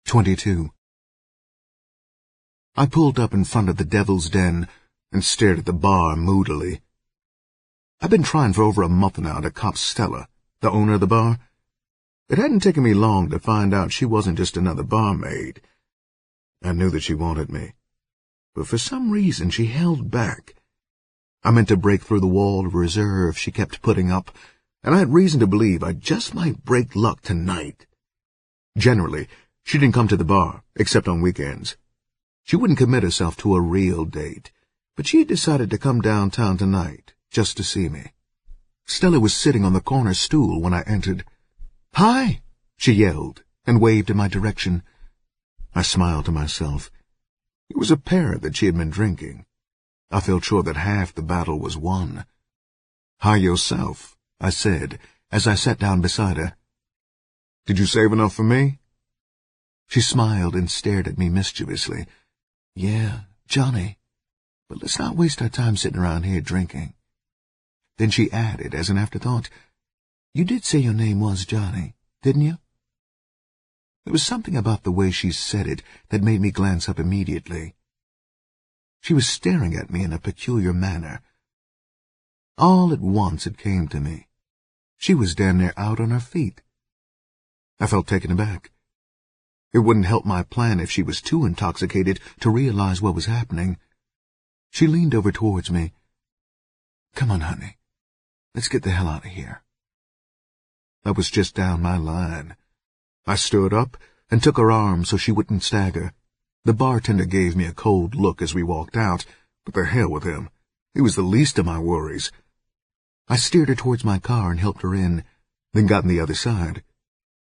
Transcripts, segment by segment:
22. I pulled up in front of the Devil's Den and stared at the bar moodily. I'd been trying for over a month now to cop Stella, the owner of the bar. It hadn't taken me long to find out she wasn't just another barmaid. I knew that she wanted me, but for some reason she held back. I meant to break through the wall of reserve she kept putting up, and I had reason to believe I just might break luck tonight. Generally, she didn't come to the bar, except on weekends. She wouldn't commit herself to a real date, but she had decided to come downtown tonight, just to see me. Stella was sitting on the corner stool when I entered. "Hi!" she yelled, and waved in my direction. I smiled to myself. It was apparent that she had been drinking. I felt sure that half the battle was won. "Hi yourself," I said, as I sat down beside her. "Did you save enough for me?" She smiled and stared at me mischievously. "Yeah, Johnny, but let's not waste our time sitting around here drinking." Then she added, as an afterthought, "You did say your name was Johnny, didn't you?" There was something about the way she said it that made me glance up immediately. She was staring at me in a peculiar manner. All at once it came to me. She was damn near out on her feet. I felt taken aback. It wouldn't help my plan if she was too intoxicated to realize what was happening. She leaned over towards me. "Come on, honey. Let's get the hell out of here." That was just down my line. I stood up and took her arm so she wouldn't stagger. The bartender gave me a cold look as we walked out, but the hell with him. He was the least of my worries. I steered her towards my car and helped her in, then got on the other side.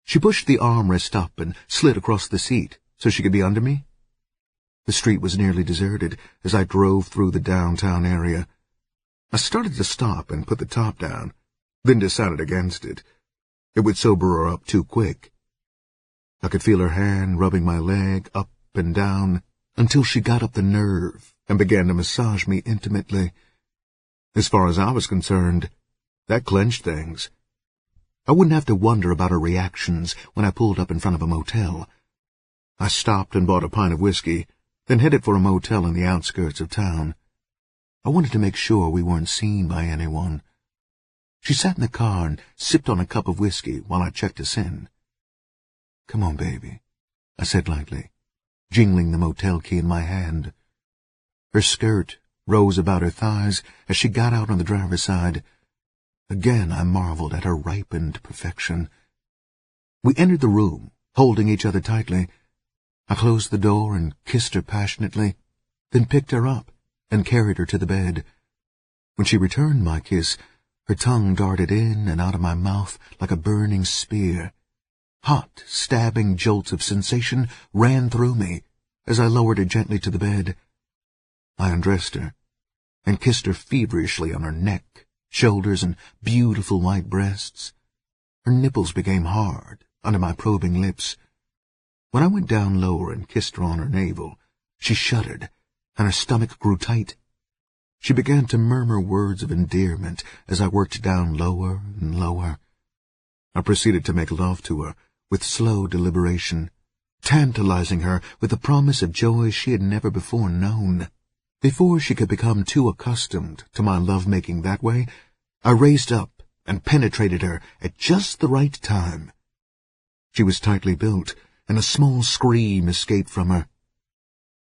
She pushed the armrest up and slid across the seat so she could be under me. The street was nearly deserted as I drove through the downtown area. I started to stop and put the top down, then decided against it. It would sober her up too quick. I could feel her hand rubbing my leg up and down until she got up the nerve and began to massage me intimately. As far as I was concerned, that clenched things. I wouldn't have to wonder about her reactions when I pulled up in front of a motel. I stopped and bought a pint of whiskey, then headed for a motel in the outskirts of town. I wanted to make sure we weren't seen by anyone. She sat in the car and sipped on a cup of whiskey while I checked us in. "Come on, baby," I said lightly, jingling the motel key in my hand. Her skirt rose about her thighs as she got out on the driver's side. Again I marveled at her ripened perfection. We entered the room, holding each other tightly. I closed the door and kissed her passionately, then picked her up and carried her to the bed. When she returned my kiss, her tongue darted in and out of my mouth like a burning spear. Hot, stabbing jolts of sensation ran through me as I lowered her gently to the bed. I undressed her and kissed her feverishly on her neck, shoulders, and beautiful white breasts. Her nipples became hard under my probing lips. When I went down lower and kissed her on her navel, she shuddered, and her stomach grew tight. She began to murmur words of endearment as I worked down lower and lower. I proceeded to make love to her with slow deliberation, tantalizing her with the promise of joy she had never before known. Before she could become too accustomed to my love-making that way, I raised up and penetrated her at just the right time. She was tightly built, and a small scream escaped from her.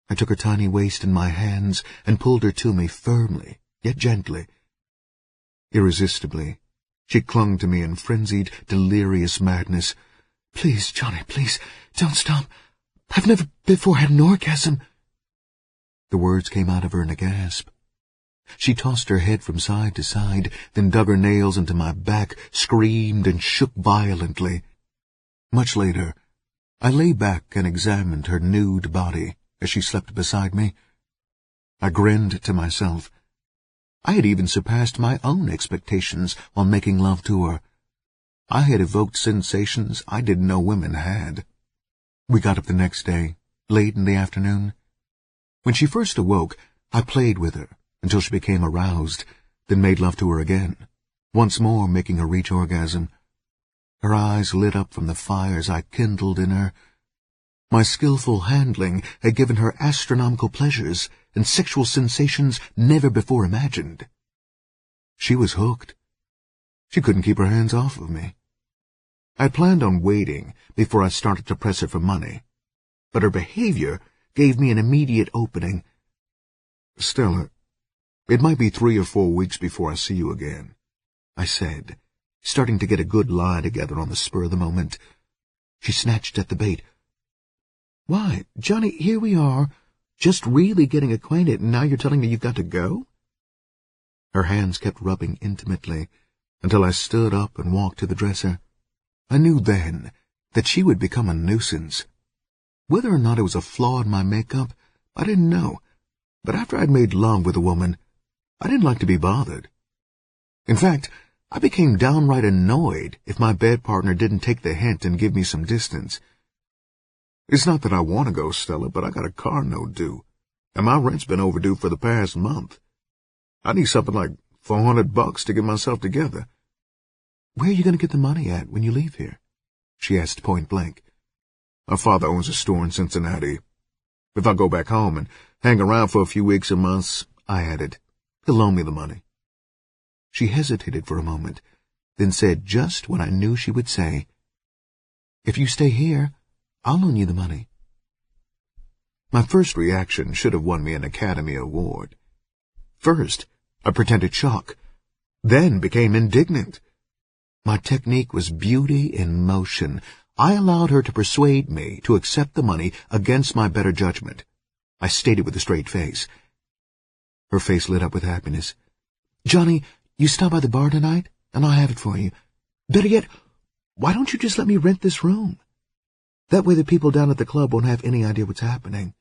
I took her tiny waist in my hands and pulled her to me firmly, yet gently. Irresistibly, she clung to me in frenzied, delirious madness. "Please, Johnny, please, don't stop. I've never before had an orgasm." The words came out of her in a gasp. She tossed her head from side to side, then dug her nails into my back, screamed, and shook violently. Much later, I lay back and examined her nude body as she slept beside me. I grinned to myself. I had even surpassed my own expectations while making love to her. I had evoked sensations I didn't know women had. We got up the next day, late in the afternoon. When she first awoke, I played with her until she became aroused, then made love to her again, once more making her reach orgasm. Her eyes lit up from the fires I kindled in her. My skillful handling had given her astronomical pleasures and sexual sensations never before imagined. She was hooked. She couldn't keep her hands off of me. I planned on waiting before I started to press her for money, but her behavior gave me an immediate opening. "Stella, it might be 3 or 4 weeks before I see you again," I said, starting to get a good lie together on the spur of the moment. She snatched at the bait. "Why, Johnny, here we are, just really getting acquainted, and now you're telling me you've got to go?" Her hands kept rubbing intimately until I stood up and walked to the dresser. I knew then that she would become a nuisance. Whether or not it was a flaw in my makeup, I didn't know, but after I'd made love with a woman, I didn't like to be bothered. In fact, I became downright annoyed if my bed partner didn't take the hint and give me some distance. "It's not that I want to go, Stella, but I got a car note due, and my rent's been overdue for the past month. I need something like $400 to get myself together." "Where are you going to get the money at when you leave here?" she asked point blank. "My father owns a store in Cincinnati. If I go back home and hang around for a few weeks or months," I added, "he'll loan me the money." She hesitated for a moment, then said just what I knew she would say. "If you stay here, I'll loan you the money." My first reaction should have won me an Academy Award. First, I pretended shock, then became indignant. My technique was beauty in motion. I allowed her to persuade me to accept the money against my better judgment. I stated with a straight face. Her face lit up with happiness. "Johnny, you stop by the bar tonight, and I'll have it for you. Better yet, why don't you just let me rent this room? That way the people down at the club won't have any idea what's happening,"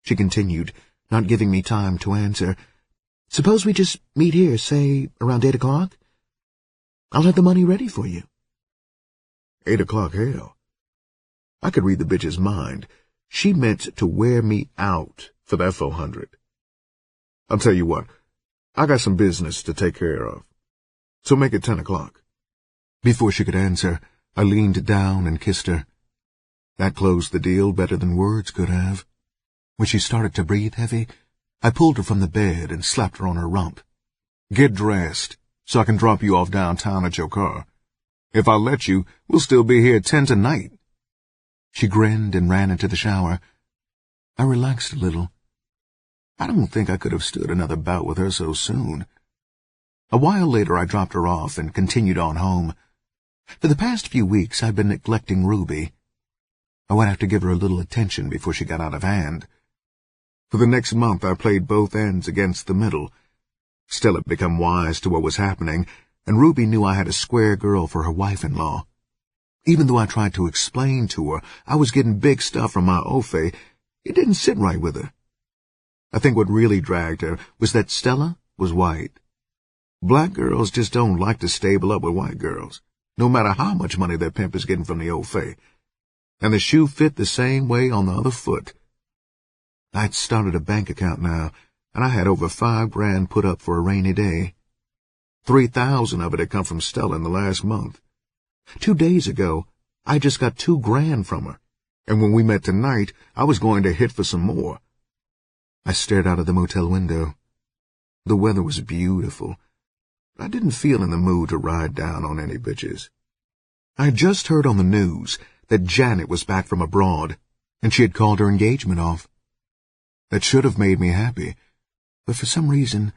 she continued, not giving me time to answer. "Suppose we just meet here, say, around 8 o'clock? I'll have the money ready for you." 8 o'clock, hell. I could read the bitch's mind. She meant to wear me out for that 400. "I'll tell you what, I got some business to take care of, so make it 10 o'clock. Before she could answer, I leaned down and kissed her. That closed the deal better than words could have. When she started to breathe heavy, I pulled her from the bed and slapped her on her rump. "Get dressed, so I can drop you off downtown at your car. If I let you, we'll still be here at 10 tonight." She grinned and ran into the shower. I relaxed a little. I don't think I could have stood another bout with her so soon. A while later I dropped her off and continued on home. For the past few weeks I'd been neglecting Ruby. I would have to give her a little attention before she got out of hand. For the next month I played both ends against the middle. Stella had become wise to what was happening, and Ruby knew I had a square girl for her wife-in-law. Even though I tried to explain to her I was getting big stuff from my Ofe, it didn't sit right with her. I think what really dragged her was that Stella was white. Black girls just don't like to stable up with white girls, no matter how much money their pimp is getting from the Ofe. And the shoe fit the same way on the other foot. I'd started a bank account now, and I had over $5,000 put up for a rainy day. 3,000 of it had come from Stella in the last month. 2 days ago, I just got $2,000 from her, and when we met tonight, I was going to hit for some more. I stared out of the motel window. The weather was beautiful, but I didn't feel in the mood to ride down on any bitches. I had just heard on the news that Janet was back from abroad, and she had called her engagement off. That should have made me happy, but for some reason,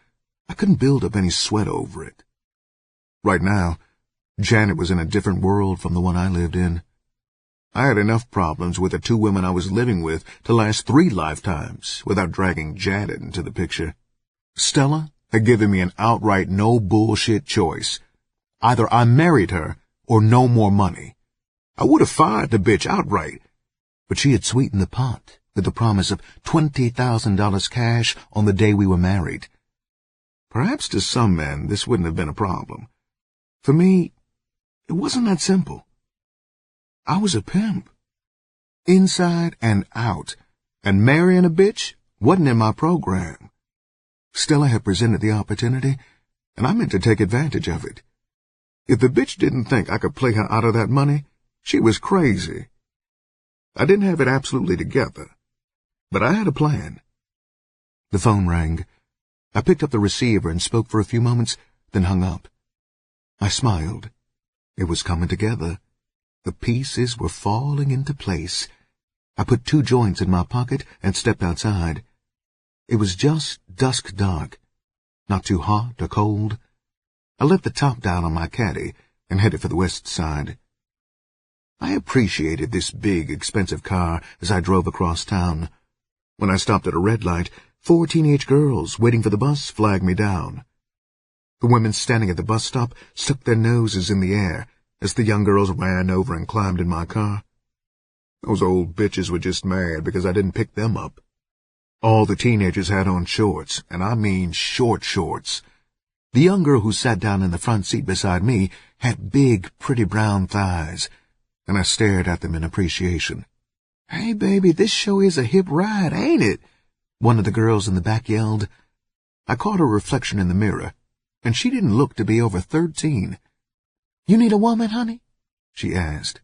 I couldn't build up any sweat over it. Right now, Janet was in a different world from the one I lived in. I had enough problems with the 2 women I was living with to last 3 lifetimes without dragging Janet into the picture. Stella had given me an outright no-bullshit choice. Either I married her or no more money. I would have fired the bitch outright, but she had sweetened the pot with the promise of $20,000 cash on the day we were married. Perhaps to some men this wouldn't have been a problem. For me, it wasn't that simple. I was a pimp, inside and out, and marrying a bitch wasn't in my program. Stella had presented the opportunity, and I meant to take advantage of it. If the bitch didn't think I could play her out of that money, she was crazy. I didn't have it absolutely together, but I had a plan. The phone rang. I picked up the receiver and spoke for a few moments, then hung up. I smiled. It was coming together. The pieces were falling into place. I put 2 joints in my pocket and stepped outside. It was just dusk dark, not too hot or cold. I let the top down on my caddy and headed for the west side. I appreciated this big, expensive car as I drove across town. When I stopped at a red light, 4 teenage girls waiting for the bus flagged me down. The women standing at the bus stop stuck their noses in the air as the young girls ran over and climbed in my car. Those old bitches were just mad because I didn't pick them up. All the teenagers had on shorts, and I mean short shorts. The young girl who sat down in the front seat beside me had big, pretty brown thighs, and I stared at them in appreciation. "Hey, baby, this show is a hip ride, ain't it?" one of the girls in the back yelled. I caught her reflection in the mirror, and she didn't look to be over 13. "You need a woman, honey?" she asked.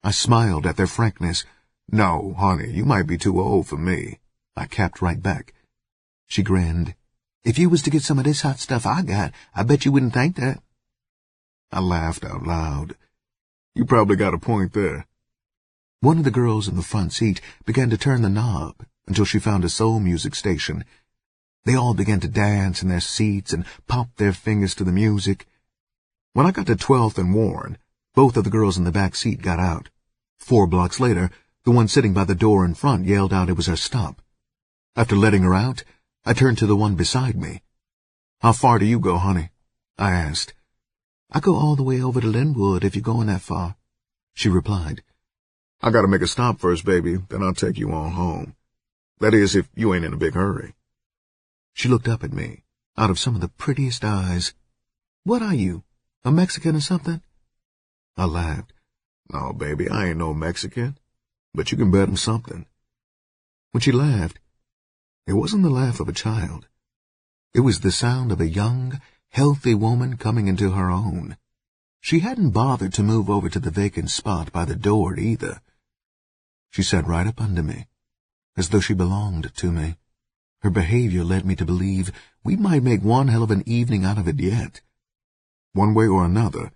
I smiled at their frankness. "No, honey, you might be too old for me," I capped right back. She grinned. "If you was to get some of this hot stuff I got, I bet you wouldn't think that." I laughed out loud. "You probably got a point there." One of the girls in the front seat began to turn the knob until she found a soul music station. They all began to dance in their seats and pop their fingers to the music. When I got to 12th and Warren, both of the girls in the back seat got out. 4 blocks later, the one sitting by the door in front yelled out it was her stop. After letting her out, I turned to the one beside me. "How far do you go, honey?" I asked. "I go all the way over to Linwood if you're going that far," she replied. "I gotta make a stop first, baby, then I'll take you on home. That is, if you ain't in a big hurry." She looked up at me, out of some of the prettiest eyes. "What are you, a Mexican or something?" I laughed. "No, baby, I ain't no Mexican, but you can bet 'em something." When she laughed, it wasn't the laugh of a child. It was the sound of a young, healthy woman coming into her own. She hadn't bothered to move over to the vacant spot by the door either. She sat right up under me, as though she belonged to me. Her behavior led me to believe we might make one hell of an evening out of it yet. One way or another,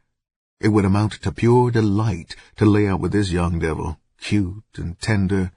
it would amount to pure delight to lay out with this young devil, cute and tender,